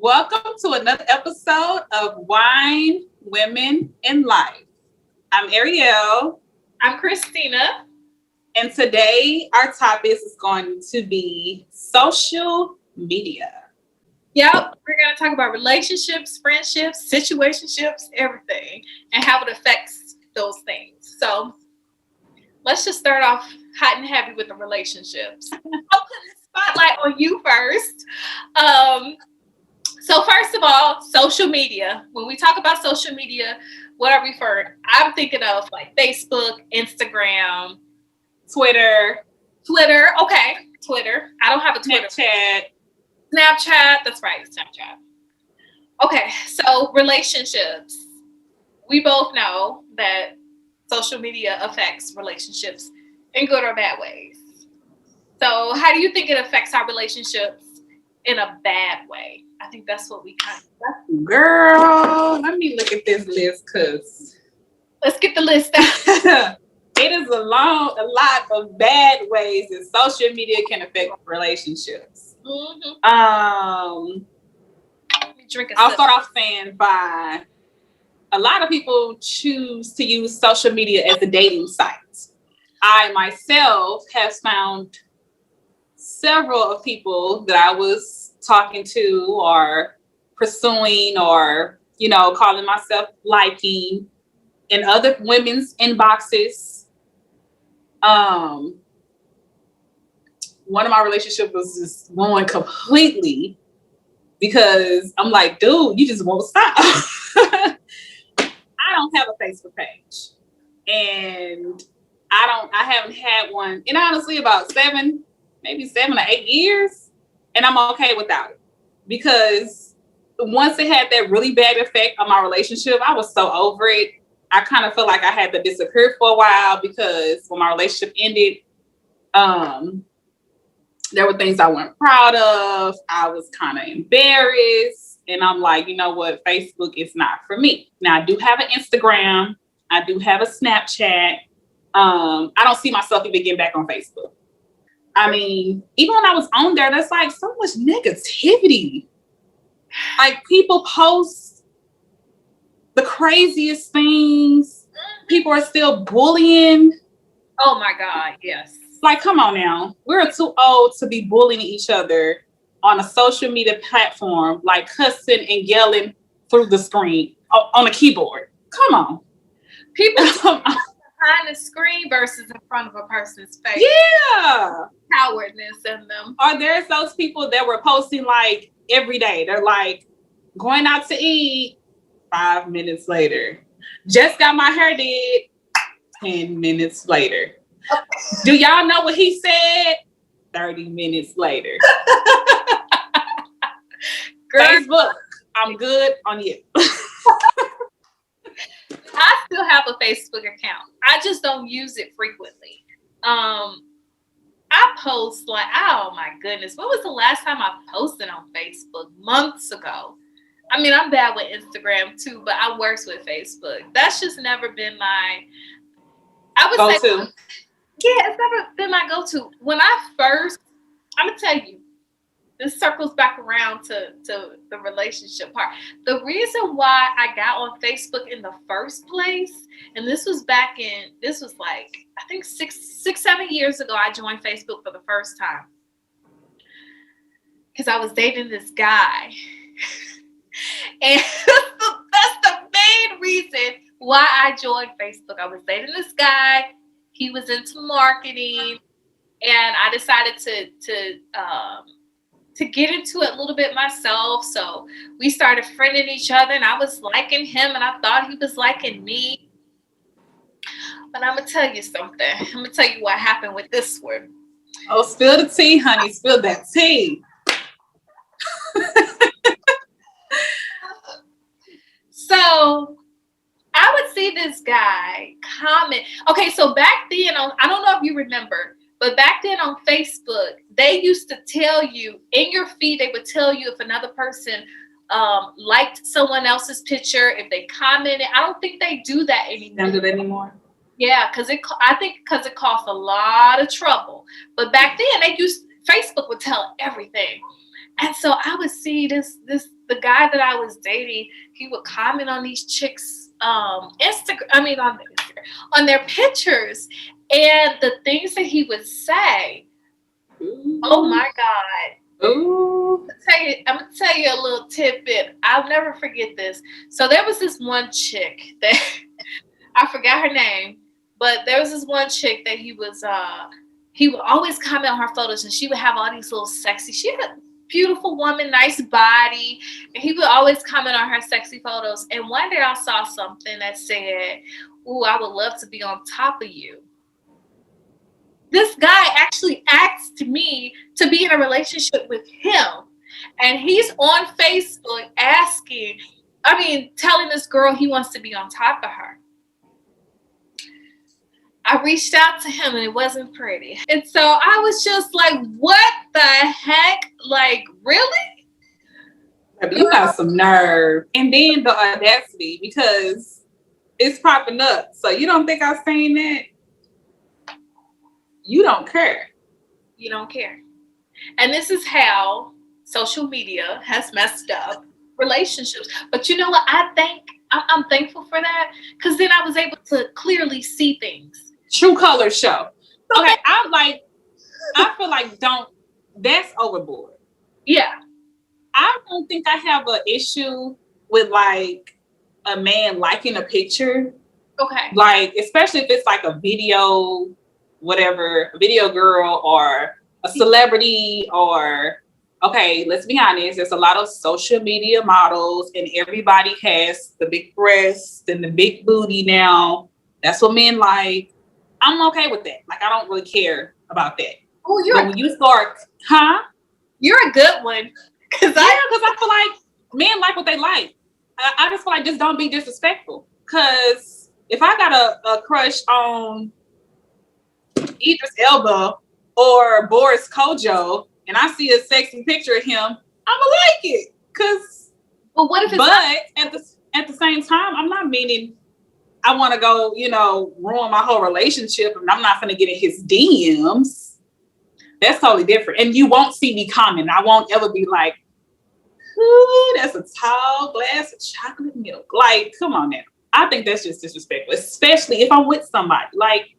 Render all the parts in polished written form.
Welcome to another episode of Wine, Women, and Life. I'm Ariel. I'm Christina. And today our topic is going to be social media. Yep, we're going to talk about relationships, friendships, situationships, everything, and how it affects those things. So let's just start off hot and heavy with the relationships. I'll put the spotlight on you first. So first of all, social media. When we talk about social media, what are we for? I'm thinking of like Facebook, Instagram, Twitter. Okay, Twitter. I don't have a Twitter. Snapchat. That's right, Snapchat. Okay, so relationships. We both know that social media affects relationships in good or bad ways. So how do you think it affects our relationships in a bad way? I think that's what we kind of... Girl, let me look at this list because... Let's get the list out. It is a lot of bad ways that social media can affect relationships. Mm-hmm. I'll start off saying by a lot of people choose to use social media as a dating site. I myself have found several of people that I was talking to or pursuing or, calling myself liking in other women's inboxes. One of my relationships was just going completely because I'm like, dude, you just won't stop. I don't have a Facebook page, and I haven't had one in honestly about 7 or 8 years, and I'm okay without it because once it had that really bad effect on my relationship, I was so over it. I kind of felt like I had to disappear for a while because when my relationship ended, there were things I wasn't proud of. I was kind of embarrassed. And I'm like, you know what? Facebook is not for me. Now, I do have an Instagram. I do have a Snapchat. I don't see myself even getting back on Facebook. I mean, even when I was on there, there's like so much negativity. Like people post the craziest things. People are still bullying. Oh my God, yes. Like, come on now. We're too old to be bullying each other on a social media platform, like cussing and yelling through the screen on a keyboard. Come on. People behind the screen versus in front of a person's face. Yeah. Cowardness in them. Or there's those people that were posting like every day. They're like going out to eat 5 minutes later. Just got my hair did 10 minutes later. Do y'all know what he said? 30 minutes later. Facebook, I'm good on you. I still have a Facebook account. I just don't use it frequently. I post like, oh my goodness, when was the last time I posted on Facebook? Months ago. I mean, I'm bad with Instagram too, but I worse with Facebook. That's just never been my, I would go-to. Say, yeah, it's never been my go-to. When I first, I'm gonna tell you, this circles back around to the relationship part. The reason why I got on Facebook in the first place, and this was like, I think 7 years ago, I joined Facebook for the first time. Because I was dating this guy. And that's the main reason why I joined Facebook. I was dating this guy. He was into marketing. And I decided to get into it a little bit myself. So we started friending each other, and I was liking him, and I thought he was liking me. But I'm going to tell you something. I'm going to tell you what happened with this one. Oh, spill the tea, honey. Spill that tea. So I would see this guy comment. Okay, so back then, I don't know if you remember, but back then on Facebook, they used to tell you in your feed, they would tell you if another person liked someone else's picture, if they commented. I don't think they do that anymore. Don't do that anymore. Yeah, because it costs a lot of trouble. But back then, Facebook would tell everything. And so I would see the guy that I was dating, he would comment on these chicks on their pictures, and the things that he would say. Ooh. Oh my God. Ooh. I'm gonna tell you a little tidbit. I'll never forget this. So there was this one chick that I forgot her name, but there was this one chick that he would always comment on her photos, and she would have all these little sexy. She had a beautiful woman, nice body, and he would always comment on her sexy photos. And one day I saw something that said, "Ooh, I would love to be on top of you." This guy actually asked me to be in a relationship with him. And he's on Facebook telling this girl he wants to be on top of her. I reached out to him and it wasn't pretty. And so I was just like, what the heck? Like, really? You got some nerve. And then the audacity, because it's popping up. So you don't think I'm saying that? You don't care. You don't care. And this is how social media has messed up relationships. But you know what? I'm thankful for that, because then I was able to clearly see things. True colors show. Okay, I feel like that's overboard. Yeah. I don't think I have an issue with like a man liking a picture. Okay. Like, especially if it's like a video, whatever, a video girl or a celebrity, or, okay, let's be honest, there's a lot of social media models and everybody has the big breasts and the big booty now. That's what men like. I'm okay with that. Like, I don't really care about that. Oh, when you start, You're a good one. Because I feel like men like what they like. I just feel like just don't be disrespectful. Because if I got a crush on Idris Elba or Boris Kojo, and I see a sexy picture of him, I'ma like it. At the same time, I'm not meaning I want to go, ruin my whole relationship, and I'm not gonna get in his DMs. That's totally different. And you won't see me comment. I won't ever be like, ooh, that's a tall glass of chocolate milk. Like, come on now. I think that's just disrespectful, especially if I'm with somebody. Like,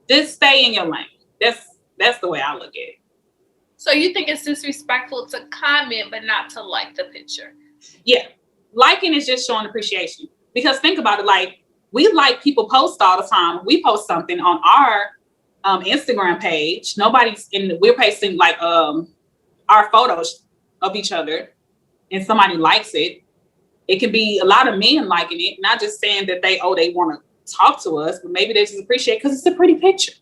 just stay in your lane. That's the way I look at it. So you think it's disrespectful to comment but not to like the picture? Yeah. Liking is just showing appreciation. Because think about it, like, we like people post all the time. We post something on our Instagram page. We're posting like our photos of each other, and somebody likes it. It can be a lot of men liking it, not just saying that they want to talk to us, but maybe they just appreciate because it's a pretty picture.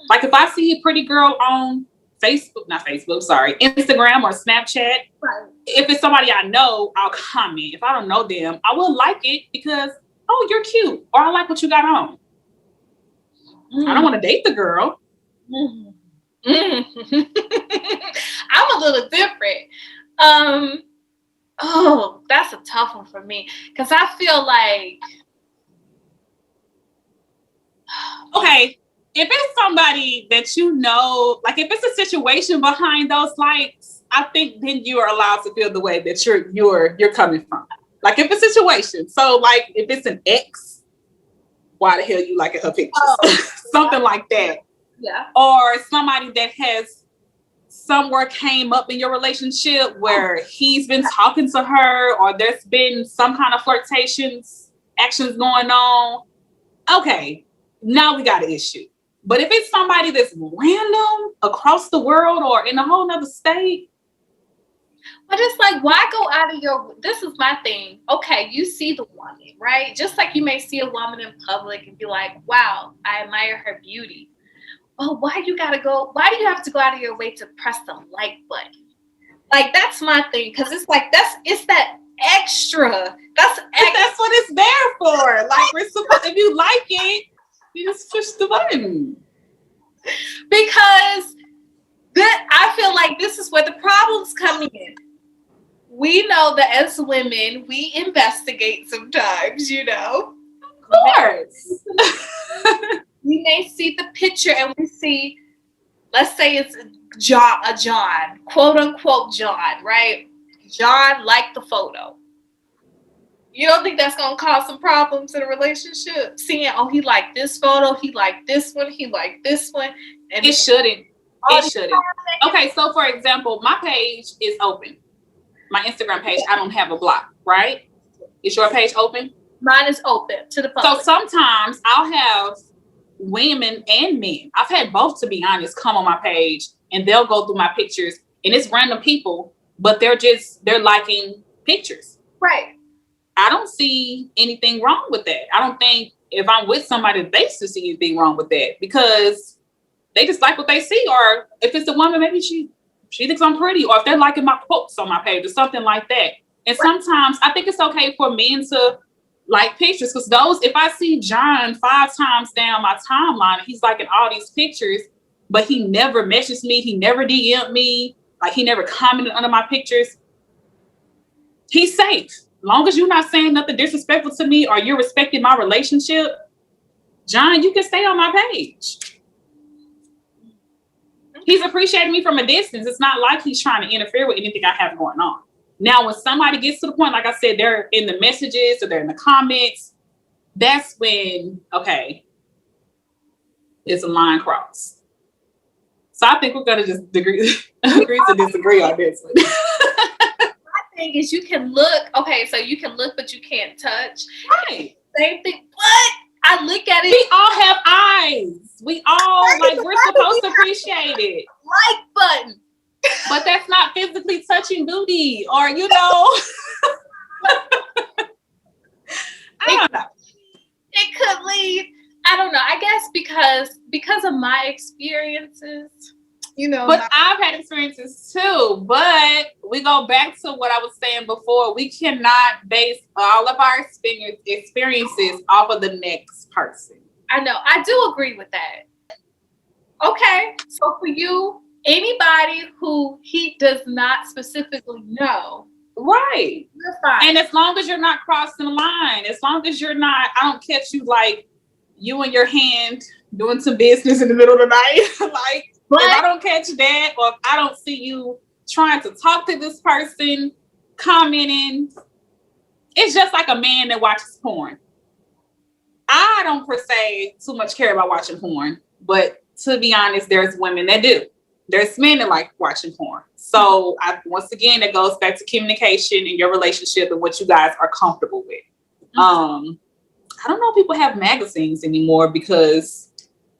Like, if I see a pretty girl on Instagram or Snapchat, right. If it's somebody I know, I'll comment. If I don't know them, I will like it because, oh, you're cute, or I like what you got on. I don't want to date the girl. I'm a little different. Oh, that's a tough one for me, because I feel like, okay, if it's somebody that you know, like if it's a situation behind those likes, I think then you are allowed to feel the way that you're coming from. Like, if it's a situation, so like if it's an ex, why the hell you liking her pictures? Something like that. Yeah. Or somebody that has somewhere came up in your relationship where he's been talking to her, or there's been some kind of actions going on. Okay, now we got an issue. But if it's somebody that's random across the world or in a whole nother state. But it's like, why go out of this is my thing. Okay, you see the woman, right? Just like you may see a woman in public and be like, wow, I admire her beauty. Well, why do you have to go out of your way to press the like button? Like, that's my thing. Because it's like, it's that extra. That's what it's there for. Like, if you like it, you just push the button. Because I feel like this is where the problems come in. We know that as women, we investigate sometimes, Of course. We may see the picture and we see, let's say it's John, quote unquote John, right? John liked the photo. You don't think that's gonna cause some problems in a relationship? Seeing, oh, he liked this photo, he liked this one, he liked this one, and it shouldn't. It shouldn't. Okay, so for example, my page is open. My Instagram page, I don't have a block, right? Is your page open? Mine is open to the public. So sometimes I'll have women and men, I've had both, to be honest, come on my page and they'll go through my pictures, and it's random people, but they're liking pictures. Right. I don't see anything wrong with that. I don't think if I'm with somebody, they should see anything wrong with that, because they just like what they see. Or if it's a woman, maybe she thinks I'm pretty, or if they're liking my quotes on my page or something like that. And sometimes I think it's okay for men to like pictures, because if I see John 5 times down my timeline, he's liking all these pictures, but he never messaged me, he never DM'd me, like he never commented under my pictures, he's safe. Long as you're not saying nothing disrespectful to me or you're respecting my relationship, John, you can stay on my page. He's appreciating me from a distance. It's not like he's trying to interfere with anything I have going on. Now, when somebody gets to the point, like I said, they're in the messages or they're in the comments, that's when, okay, it's a line cross. So I think we're going to just agree to disagree on this one. Is you can look, okay, so you can look, but you can't touch. Right. Same thing. What? I look at it. We all have eyes. We all, we're supposed to appreciate it. Like button. But that's not physically touching booty, or, I don't know. It could lead, I don't know. I guess because of my experiences, But I've had experiences too. But we go back to what I was saying before. We cannot base all of our experiences off of the next person. I know. I do agree with that. Okay. So for you, anybody who he does not specifically know. Right. You're fine. And as long as you're not crossing the line, as long as you're not, I don't catch you you and your hand doing some business in the middle of the night. But if I don't catch that, or if I don't see you trying to talk to this person, commenting, it's just like a man that watches porn. I don't per se too much care about watching porn, but to be honest, there's women that do. There's men that like watching porn. So once again, it goes back to communication and your relationship and what you guys are comfortable with. Mm-hmm. I don't know if people have magazines anymore because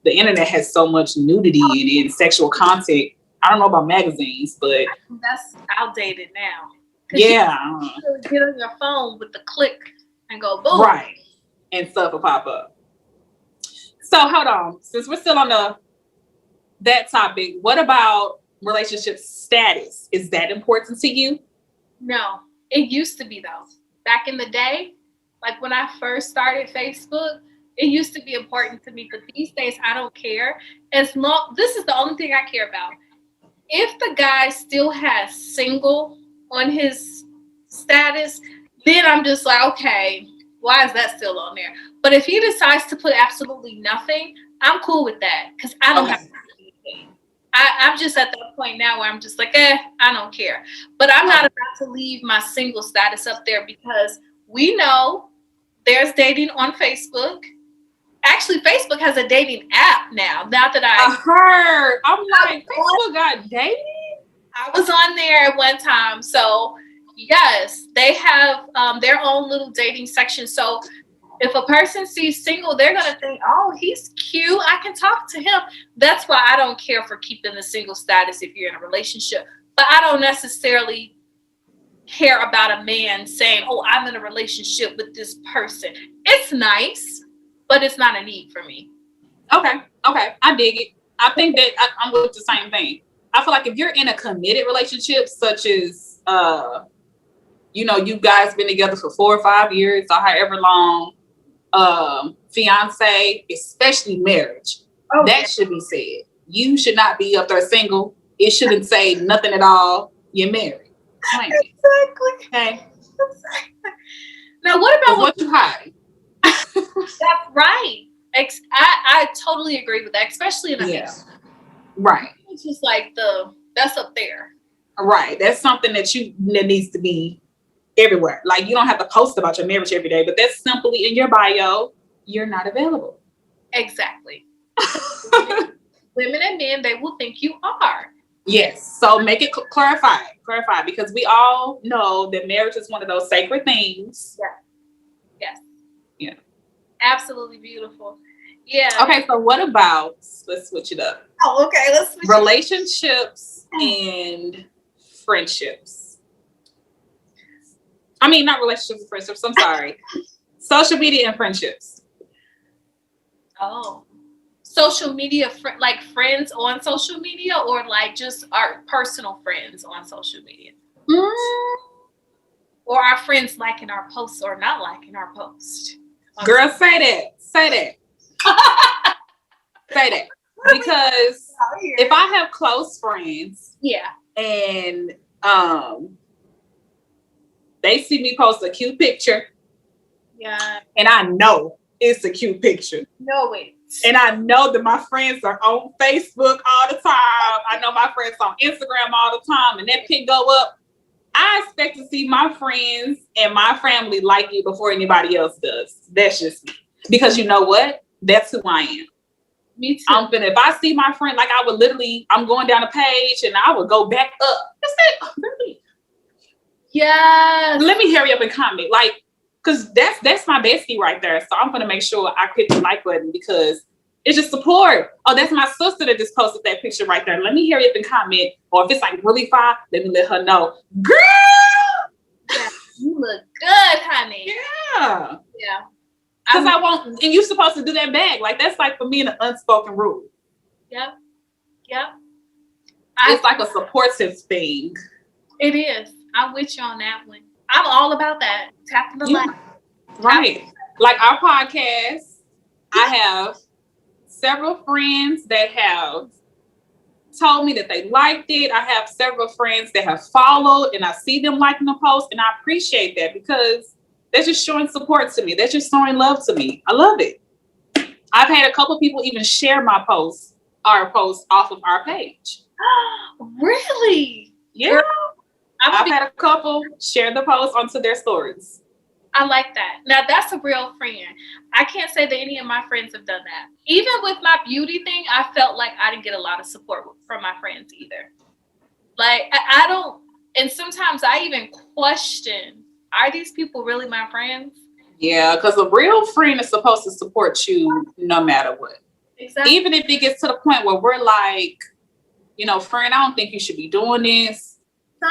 the internet has so much nudity in it and sexual content. I don't know about magazines, but that's outdated now. Yeah. You get on your phone with the click and go boom. Right. And stuff will pop up. So hold on. Since we're still on that topic, what about relationship status? Is that important to you? No. It used to be though. Back in the day, like when I first started Facebook, it used to be important to me, but these days I don't care. This is the only thing I care about. If the guy still has single on his status, then I'm just like, okay, why is that still on there? But if he decides to put absolutely nothing, I'm cool with that because I don't have to do anything. I'm just at that point now where I'm just like, I don't care. But I'm not about to leave my single status up there because we know there's dating on Facebook. Actually, Facebook has a dating app now. Now that I heard, I'm like, Facebook got dating? I was on there at one time. So yes, they have their own little dating section. So if a person sees single, they're going to think, oh, he's cute. I can talk to him. That's why I don't care for keeping the single status if you're in a relationship. But I don't necessarily care about a man saying, oh, I'm in a relationship with this person. It's nice. But it's not a need for me. Okay. I dig it. I think that I'm with the same thing. I feel like if you're in a committed relationship, such as, you guys been together for 4 or 5 years or however long, fiance, especially marriage, that should be said. You should not be up there single. It shouldn't say nothing at all. You're married. Exactly. Okay. Now, what about what you hide? That's right. I totally agree with that, especially in a Right. It's just like that's up there. Right. That's something that needs to be everywhere. Like, you don't have to post about your marriage every day, but that's simply in your bio. You're not available. Exactly. Women and men, they will think you are. Yes. So make it clarify, because we all know that marriage is one of those sacred things. Yeah. Yes. Yeah. Absolutely beautiful. Yeah. Okay. So what about, let's switch it up. Oh, okay. Let's switch relationships and friendships. I mean, not relationships and friendships. I'm sorry. Social media and friendships. Oh. Social media, like friends on social media, or like just our personal friends on social media? Or our friends liking our posts or not liking our post? Girl, say that. Say that. Because if I have close friends, and they see me post a cute picture, and I know it's a cute picture. No, wait. And I know that my friends are on Facebook all the time. I know my friends on Instagram all the time, and that pic go up. I expect to see my friends and my family like it before anybody else does. That's just me. Because you know what? That's who I am. Me too. If I see my friend, like I would literally, I'm going down a page and I would go back up. Yes. Let me hurry up and comment. Like, because that's my bestie right there. So I'm going to make sure I click the like button because it's just support. Oh, that's my sister that just posted that picture right there. Let me hurry up and comment. Or if it's like really far, let me let her know. Girl! Yeah, you look good, honey. Yeah. Yeah. Because I won't, and you're supposed to do that back. Like, that's like for me an unspoken rule. Yep. It's like a supportive thing. It is. I'm with you on that one. I'm all about that. Tapping the like. Right. Like our podcast, I have several friends that have told me that they liked it. I have several friends that have followed and I see them liking the post, and I appreciate that because they're just showing support to me. They're just showing love to me. I love it. I've had a couple people even share our post off of our page. Really? Yeah. I've had a couple share the post onto their stories. I like that. Now that's a real friend. I can't say that any of my friends have done that. Even with my beauty thing, I felt like I didn't get a lot of support from my friends either. Like I don't, and sometimes I even question, are these people really my friends? Yeah, because a real friend is supposed to support you no matter what. Exactly. Even if it gets to the point where we're like, friend, I don't think you should be doing this.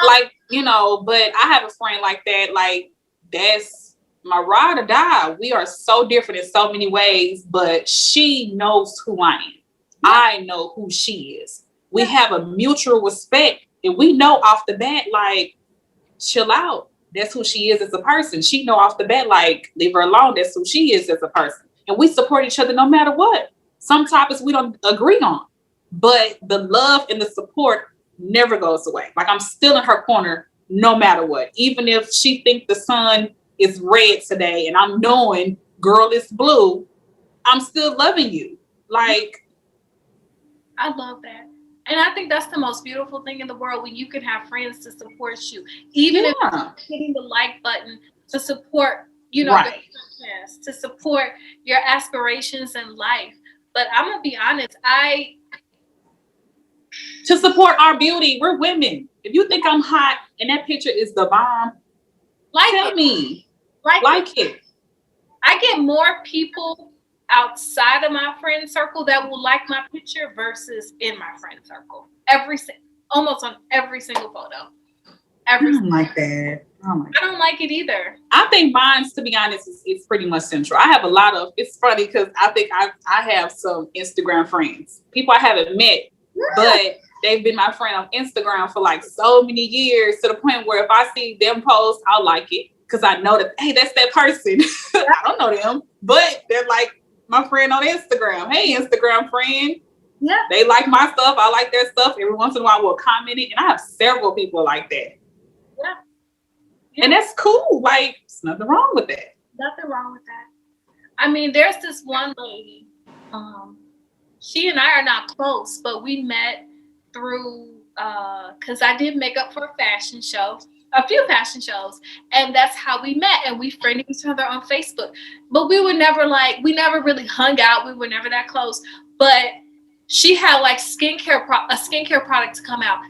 Like, but I have a friend like that. Like, that's my ride or die. We are so different in so many ways, but she knows who I am. I know who she is. We have a mutual respect, and we know off the bat, like, chill out. That's who she is as a person. She know off the bat, like, leave her alone. That's who she is as a person. And we support each other no matter what. Some topics we don't agree on, but the love and the support never goes away. Like, I'm still in her corner no matter what. Even if she think the sun is red today and I'm knowing, girl, it's blue, I'm still loving you. Like, I love that. And I think that's the most beautiful thing in the world, when you can have friends to support you. Even if you're hitting the like button to support, the podcast, to support your aspirations in life. But I'm going to be honest, to support our beauty. We're women. If you think I'm hot and that picture is the bomb, tell me. Like it. I get more people outside of my friend circle that will like my picture versus in my friend circle. Almost on every single photo. I don't like that. I don't like it either. I think mine's, to be honest, it's pretty much central. I have a lot of, it's funny because I think I have some Instagram friends, people I haven't met, but they've been my friend on Instagram for like so many years, to the point where if I see them post, I'll like it because I know that, hey, that's that person. I don't know them, but they're like my friend on Instagram. Hey, Instagram friend. Yeah. They like my stuff. I like their stuff. Every once in a while we'll comment it. And I have several people like that. Yeah. And that's cool. Like, there's nothing wrong with that. Nothing wrong with that. I mean, there's this one lady. She and I are not close, but we met through because I did makeup for a fashion show, a few fashion shows, and that's how we met, and we friended each other on Facebook. But we were never we never really hung out. We were never that close. But she had like a skincare product to come out.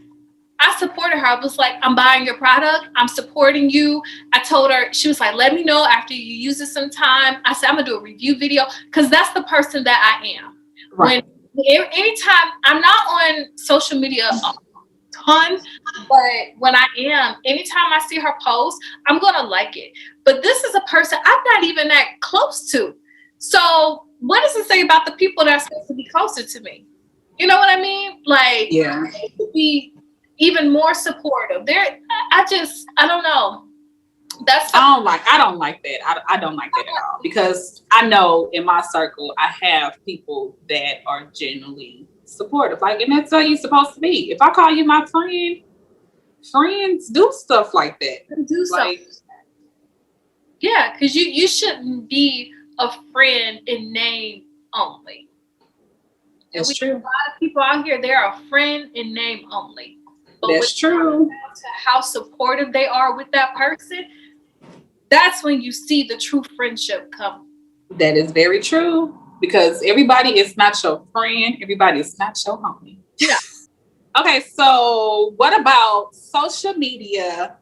I supported her. I was like, I'm buying your product. I'm supporting you. I told her, she was like, let me know after you use it sometime. I said, I'm gonna do a review video because that's the person that I am. Right. Anytime I'm not on social media a ton, but when I am, anytime I see her post, I'm gonna like it. But this is a person I'm not even that close to. So what does it say about the people that are supposed to be closer to me? You know what I mean? Like, Yeah. it could be even more supportive. I don't know. I don't like that. I don't like that at all, because I know in my circle I have people that are genuinely supportive. Like, and that's how you're supposed to be. If I call you my friend, friends do stuff like that. Do something. Yeah, because you shouldn't be a friend in name only. That's true. A lot of people out here, they're a friend in name only. But that's true. How supportive they are with that person, that's when you see the true friendship come. That is very true, because everybody is not your friend. Everybody is not your homie. Yeah. Okay, so what about social media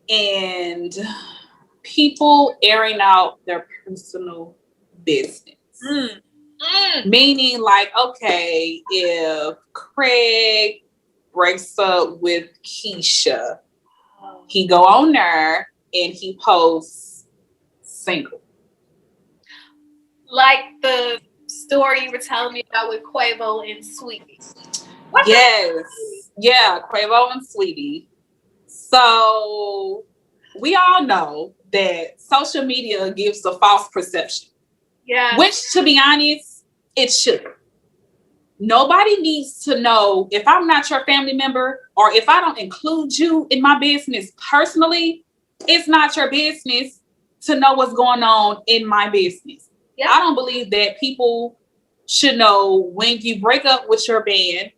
and people airing out their personal business? Meaning, like, okay, if Craig breaks up with Keisha, he go on there and he posts single. Like the story you were telling me about with Quavo and Sweetie. Yes. Yeah, Quavo and Sweetie. So we all know that social media gives a false perception. Yeah. Which, to be honest, it should. Nobody needs to know if I'm not your family member, or if I don't include you in my business personally. It's not your business to know what's going on in my business. Yeah. I don't believe that people should know when you break up with your band.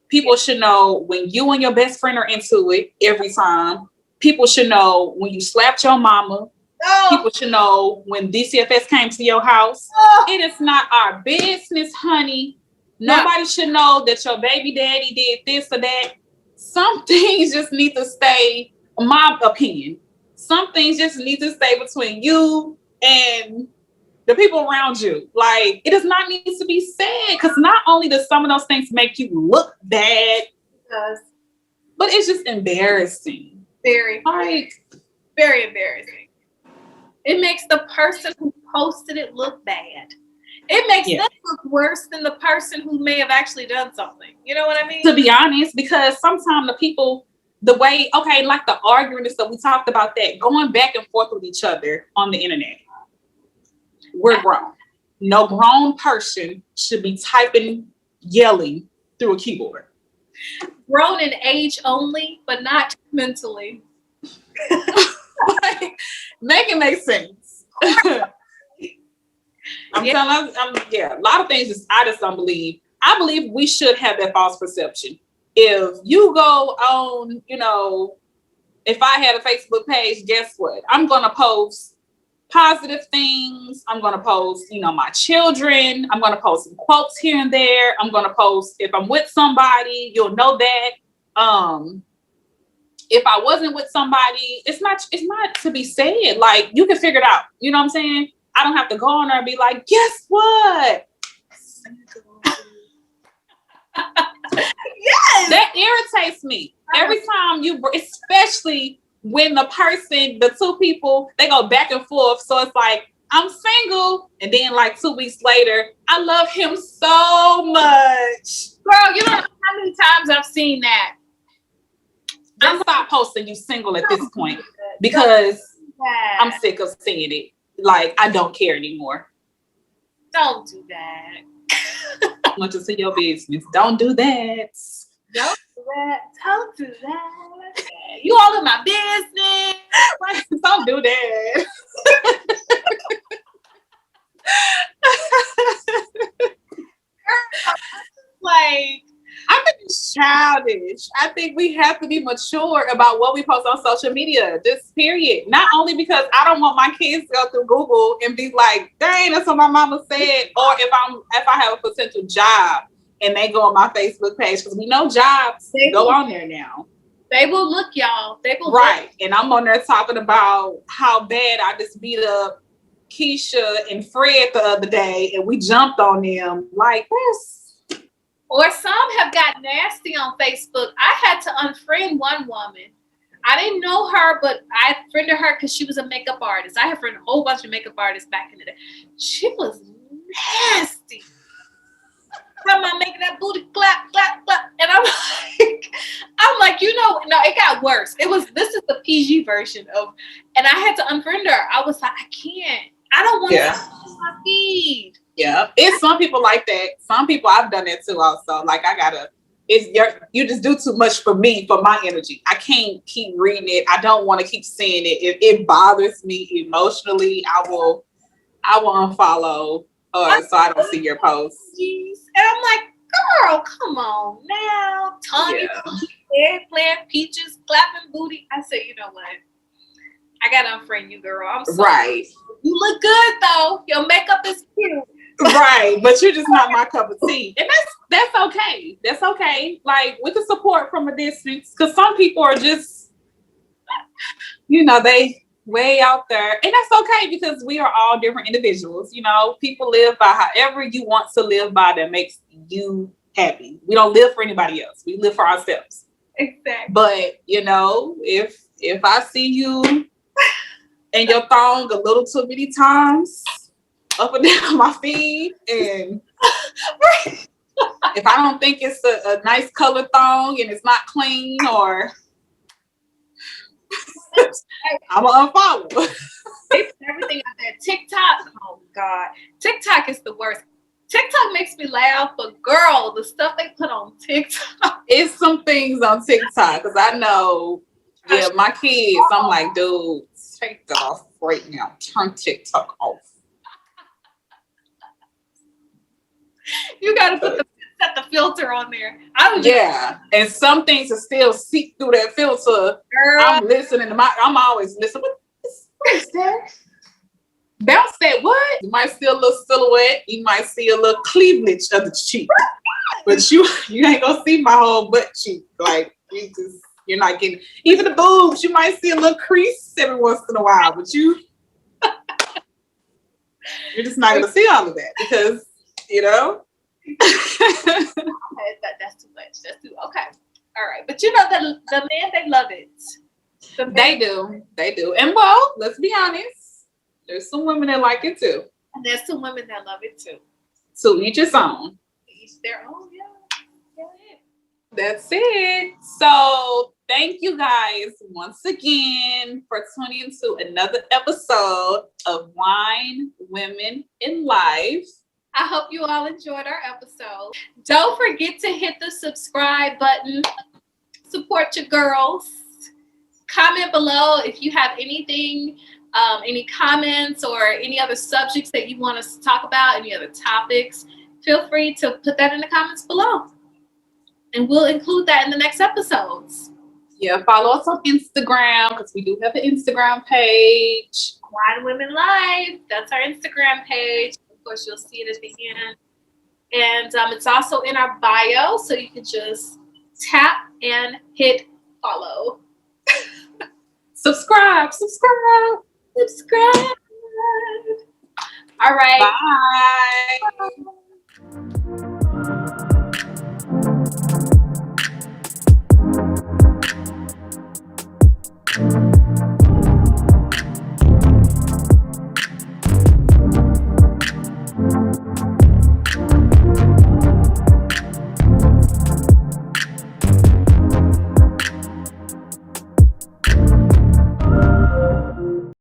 People should know when you and your best friend are into it every time. People should know when you slapped your mama. Oh. People should know when DCFS came to your house. Oh. It is not our business, honey. Nobody should know that your baby daddy did this or that. Some things just need to stay, my opinion, some things just need to stay between you and the people around you. Like, it does not need to be said, because not only does some of those things make you look bad, but it's just embarrassing. Very embarrassing. It makes the person who posted it look bad. It makes them look worse than the person who may have actually done something. You know what I mean? To be honest, because sometimes the people, the way, okay, like the arguing and stuff, we talked about that, going back and forth with each other on the internet. We're grown. No grown person should be typing, yelling through a keyboard. Grown in age only, but not mentally. Make it make sense. A lot of things I just don't believe. I believe we should have that false perception. If you go on, if I had a Facebook page, guess what? I'm going to post positive things. I'm going to post, my children. I'm going to post some quotes here and there. I'm going to post, if I'm with somebody, you'll know that. If I wasn't with somebody, it's not to be said. Like, you can figure it out. You know what I'm saying? I don't have to go on there and be like, guess what? Yes. That irritates me. Every time especially when the two people, they go back and forth. So it's like, I'm single. And then like 2 weeks later, I love him so much. Girl, you don't know how many times I've seen that. Just stop posting you single at this point, because I'm sick of seeing it. Like, I don't care anymore. Don't do that. Much into your business. Don't do that. Don't do that. Don't do that. You all in my business. Right? Don't do that. Like, I'm childish. childish. I think we have to be mature about what we post on social media. Just period. Not only because I don't want my kids to go through Google and be like, dang, that's what my mama said. Or if I have a potential job and they go on my Facebook page, because we know jobs go on there now. They will look, y'all. They will right. And I'm on there talking about how bad I just beat up Keisha and Fred the other day, and we jumped on them like this. Or some have got nasty on Facebook. I had to unfriend one woman. I didn't know her, but I friended her because she was a makeup artist. I have friended a whole bunch of makeup artists back in the day. She was nasty. Am I making that booty clap, clap, clap? And I'm like, no, it got worse. This is the PG version of, and I had to unfriend her. I was like, I can't. I don't want to see my feed. Yeah, it's some people like that. Some people, I've done that too. Also, like you just do too much for me, for my energy. I can't keep reading it. I don't want to keep seeing it. It bothers me emotionally. I will unfollow, so I don't see your posts. And I'm like, girl, come on now, Tanya, eggplant, peaches, clapping booty. I said, you know what? I gotta unfriend you, girl. I'm sorry. Right. You look good though. Your makeup is cute. Right, but you're just not my cup of tea, and that's okay. That's okay. Like with the support from a distance, because some people are just, they way out there, and that's okay because we are all different individuals. People live by however you want to live by that makes you happy. We don't live for anybody else. We live for ourselves. Exactly. But if I see you and your thong a little too many times up and down my feed, and if I don't think it's a nice color thong and it's not clean, or I'm gonna unfollow. Everything out there. TikTok, oh God, TikTok is the worst. TikTok makes me laugh, but girl, the stuff they put on TikTok. It's some things on TikTok because I know, my kids. I'm like, dude, take that off right now. Turn TikTok off. You gotta set the filter on there. And some things are still seep through that filter. Girl. I'm listening to I'm always listening. What is that? Bounce that what? You might see a little silhouette. You might see a little cleavage of the cheek, but you ain't gonna see my whole butt cheek. Like you're not getting even the boobs. You might see a little crease every once in a while, but you're just not gonna see all of that because. That's too much. That's too okay. All right, but the men, they love it. They do. And well, let's be honest. There's some women that like it too. And there's some women that love it too. So each his own. Each their own. Yeah. That's it. So thank you guys once again for tuning into another episode of Wine, Women, in Life. I hope you all enjoyed our episode. Don't forget to hit the subscribe button. Support your girls. Comment below if you have anything, any comments or any other subjects that you want us to talk about, any other topics. Feel free to put that in the comments below. And we'll include that in the next episodes. Yeah, follow us on Instagram because we do have an Instagram page. Wine Women Live. That's our Instagram page. Of course, you'll see it at the end. And it's also in our bio, so you can just tap and hit follow. Subscribe. All right. Bye. Bye.